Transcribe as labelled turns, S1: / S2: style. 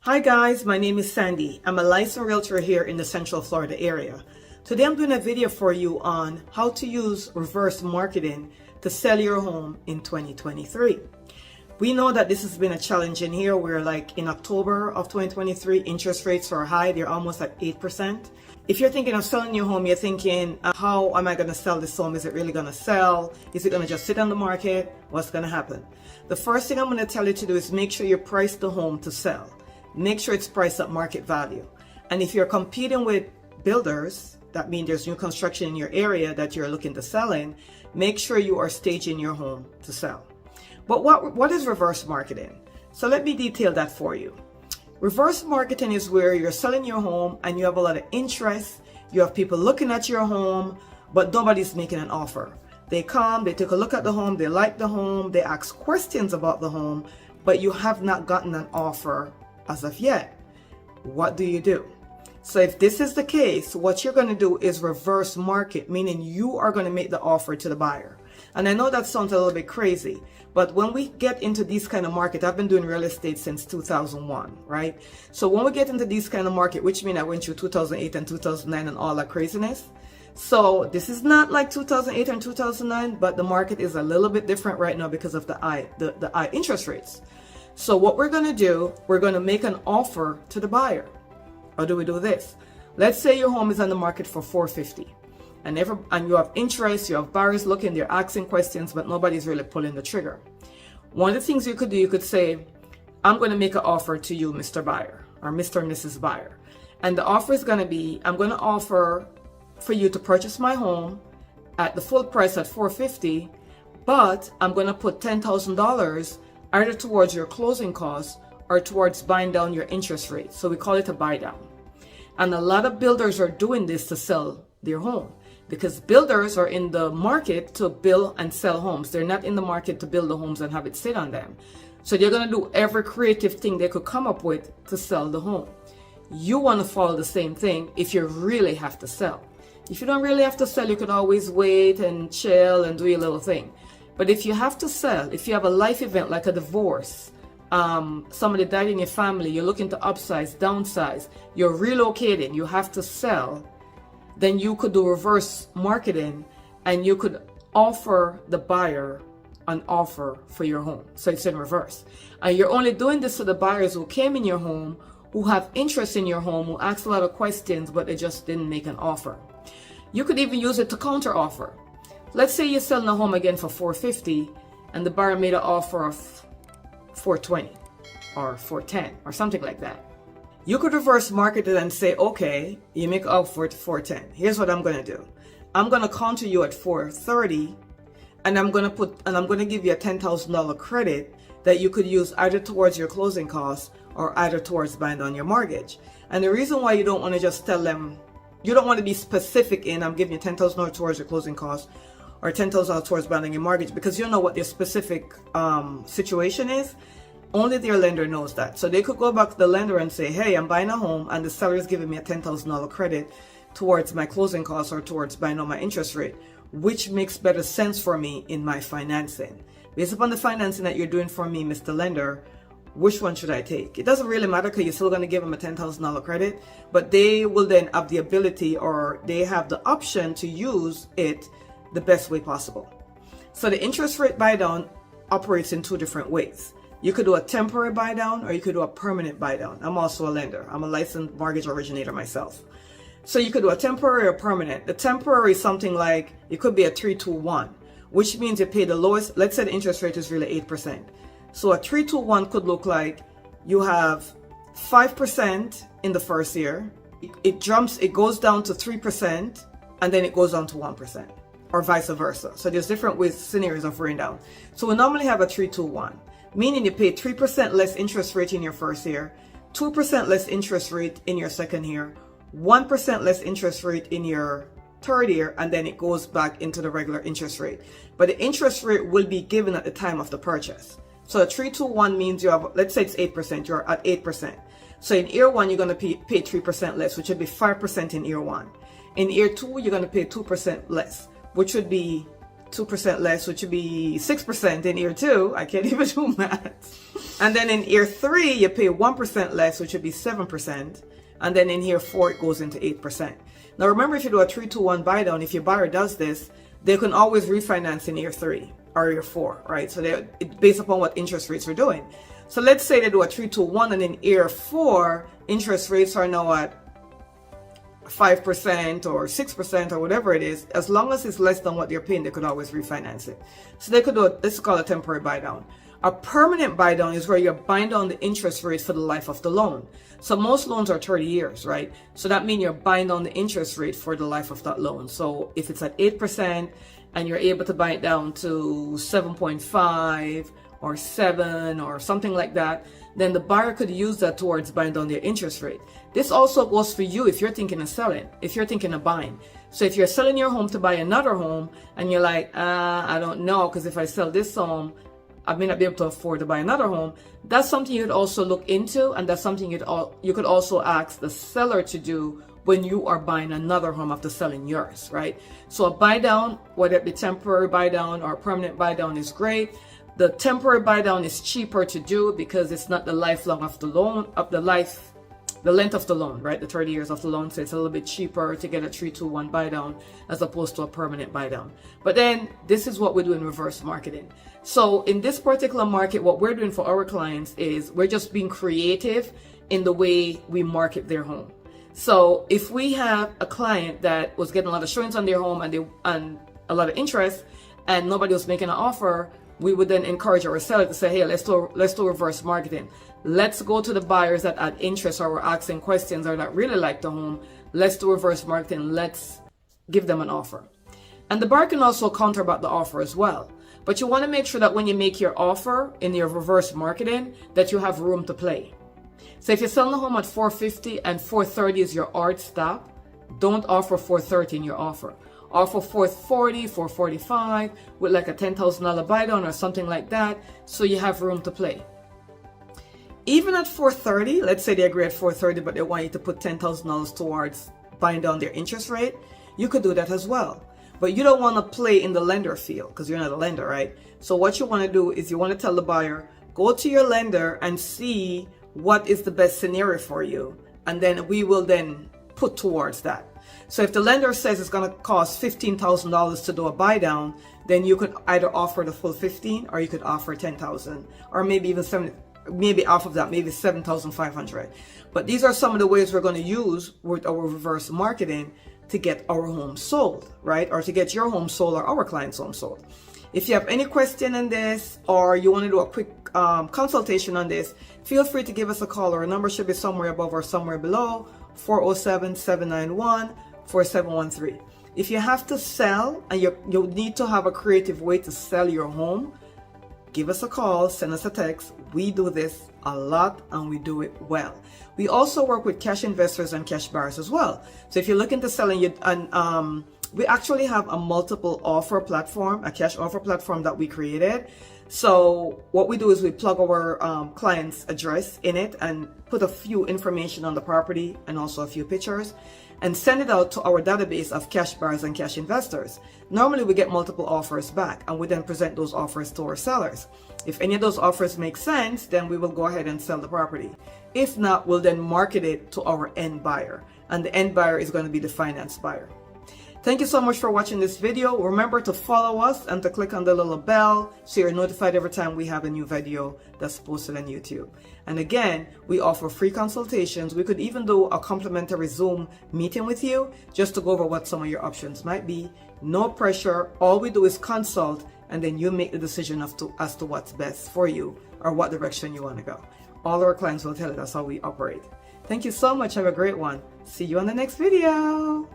S1: Hi guys, my name is Sandy. I'm a licensed realtor here in the Central Florida area. Today I'm doing a video for you on how to use reverse marketing to sell your home in 2023. We know that this has been a challenge in here where like in October of 2023, interest rates are high. They're almost at 8%. If you're thinking of selling your home, you're thinking, how am I going to sell this home? Is it really going to sell? Is it going to just sit on the market? What's going to happen? The first thing I'm going to tell you to do is make sure you price the home to sell. Make sure it's priced at market value. And if you're competing with builders, that means there's new construction in your area that you're looking to sell in, make sure you are staging your home to sell. But what is reverse marketing? So let me detail that for you. Reverse marketing is where you're selling your home and you have a lot of interest. You have people looking at your home, but nobody's making an offer. They come, they take a look at the home, they like the home, they ask questions about the home, but you have not gotten an offer as of yet. What do you do? So if this is the case, what you're going to do is reverse market, meaning you are going to make the offer to the buyer. And I know that sounds a little bit crazy, but when we get into these kind of market, I've been doing real estate since 2001, right? So when we get into these kind of market, which means I went through 2008 and 2009 and all that craziness. So this is not like 2008 and 2009, but the market is a little bit different right now because of the high interest rates. So what we're going to do, we're going to make an offer to the buyer. How do we do this? Let's say your home is on the market for $450 and you have interest, you have buyers looking, they're asking questions, but nobody's really pulling the trigger. One of the things you could do, you could say, I'm going to make an offer to you, Mr. Buyer, or Mr. and Mrs. Buyer. And the offer is going to be, I'm going to offer for you to purchase my home at the full price at $450, but I'm going to put $10,000 either towards your closing costs or towards buying down your interest rate. So we call it a buy down. And a lot of builders are doing this to sell their home because builders are in the market to build and sell homes. They're not in the market to build the homes and have it sit on them. So they're going to do every creative thing they could come up with to sell the home. You want to follow the same thing if you really have to sell. If you don't really have to sell, you can always wait and chill and do your little thing. But if you have to sell, if you have a life event like a divorce, somebody died in your family, you're looking to upsize, downsize, you're relocating, you have to sell, then you could do reverse marketing and you could offer the buyer an offer for your home. So it's in reverse. And you're only doing this to the buyers who came in your home, who have interest in your home, who asked a lot of questions, but they just didn't make an offer. You could even use it to counter offer. Let's say you're selling a home again for $450 and the buyer made an offer of $420 or $410 or something like that. You could reverse market it and say, okay, you make an offer at $410. Here's what I'm going to do. I'm going to counter you at $430 and I'm going to give you a $10,000 credit that you could use either towards your closing costs or either towards buying down your mortgage. And the reason why you don't want to just tell them, you don't want to be specific in, I'm giving you $10,000 towards your closing costs or $10,000 towards buying your mortgage, because you know what their specific situation is. Only their lender knows that. So they could go back to the lender and say, hey, I'm buying a home and the seller is giving me a $10,000 credit towards my closing costs or towards buying on my interest rate, which makes better sense for me in my financing. Based upon the financing that you're doing for me, Mr. Lender, which one should I take? It doesn't really matter because you're still going to give them a $10,000 credit, but they will then have the ability or they have the option to use it the best way possible. So the interest rate buy down operates in two different ways. You could do a temporary buy down or you could do a permanent buy down. I'm also a lender. I'm a licensed mortgage originator myself. So you could do a temporary or permanent. The temporary is something like, it could be a 3-2-1, which means you pay the lowest. Let's say the interest rate is really 8%. So a 3-2-1 could look like you have 5% in the first year. It goes down to 3% and then it goes down to 1%. Or vice versa. So there's different ways, scenarios of bringing down. So we normally have a 3-2-1, meaning you pay 3% less interest rate in your first year, 2% less interest rate in your second year, 1% less interest rate in your third year, and then it goes back into the regular interest rate. But the interest rate will be given at the time of the purchase. So a 3-2-1 means you have, let's say it's 8%, you're at 8%. So in year one, you're going to pay 3% less, which would be 5% in year one. In year two, you're going to pay 2% less, which would be 2% less, which would be 6% in year 2. I can't even do math. And then in year 3, you pay 1% less, which would be 7%. And then in year 4, it goes into 8%. Now remember, if you do a 3-2-1 buy down, if your buyer does this, they can always refinance in year 3 or year 4, right? So it's based upon what interest rates are doing. So let's say they do a 3-2-1, and in year 4, interest rates are now at 5% or 6% or whatever it is. As long as it's less than what they're paying, they could always refinance it. So they could do this is called a temporary buy down. A permanent buy down is where you're buying down the interest rate for the life of the loan. So most loans are 30 years, right? So that means you're buying down the interest rate for the life of that loan. So if it's at 8% and you're able to buy it down to 7.5 or 7 or something like that, then the buyer could use that towards buying down their interest rate. This also goes for you if you're thinking of selling, if you're thinking of buying. So if you're selling your home to buy another home and you're like, I don't know, because if I sell this home, I may not be able to afford to buy another home. That's something you could also look into, and that's something you could also ask the seller to do when you are buying another home after selling yours, right? So a buy down, whether it be temporary buy down or permanent buy down, is great. The temporary buy down is cheaper to do because it's not the lifelong of the loan, the length of the loan, right? The 30 years of the loan. So it's a little bit cheaper to get a 3-2-1 buy down as opposed to a permanent buy down. But then this is what we do in reverse marketing. So in this particular market, what we're doing for our clients is we're just being creative in the way we market their home. So if we have a client that was getting a lot of showings on their home and a lot of interest and nobody was making an offer, we would then encourage our seller to say, hey, let's do reverse marketing. Let's go to the buyers that had interest or were asking questions or that really like the home. Let's do reverse marketing. Let's give them an offer. And the buyer can also counter about the offer as well. But you want to make sure that when you make your offer in your reverse marketing, that you have room to play. So if you're selling the home at $450 and $430 is your hard stop, don't offer $430 in your offer. Offer $440, $445 with like a $10,000 buy down or something like that, so you have room to play. Even at $430, let's say they agree at $430, but they want you to put $10,000 towards buying down their interest rate, you could do that as well. But you don't want to play in the lender field because you're not a lender, right? So what you want to do is you want to tell the buyer, go to your lender and see what is the best scenario for you, and then we will then put towards that. So if the lender says it's going to cost $15,000 to do a buy down, then you could either offer the full 15 or you could offer 10,000 or maybe even 7, maybe off of that, maybe 7,500. But these are some of the ways we're going to use with our reverse marketing to get our home sold, right? Or to get your home sold or our client's home sold. If you have any question on this or you want to do a quick consultation on this, feel free to give us a call. Our number should be somewhere above or somewhere below, 407-791-4713. If you have to sell and you need to have a creative way to sell your home, give us a call, send us a text. We do this a lot and we do it well. We also work with cash investors and cash buyers as well. So if you're looking to sell we actually have a multiple offer platform, a cash offer platform that we created. So what we do is we plug our client's address in it and put a few information on the property and also a few pictures and send it out to our database of cash buyers and cash investors. Normally we get multiple offers back and we then present those offers to our sellers. If any of those offers make sense, then we will go ahead and sell the property. If not, we'll then market it to our end buyer, and the end buyer is going to be the finance buyer. Thank you so much for watching this video. Remember to follow us and to click on the little bell so you're notified every time we have a new video that's posted on YouTube. And again, we offer free consultations. We could even do a complimentary Zoom meeting with you just to go over what some of your options might be. No pressure. All we do is consult and then you make the decision as to what's best for you or what direction you want to go. All our clients will tell you that's how we operate. Thank you so much. Have a great one. See you on the next video.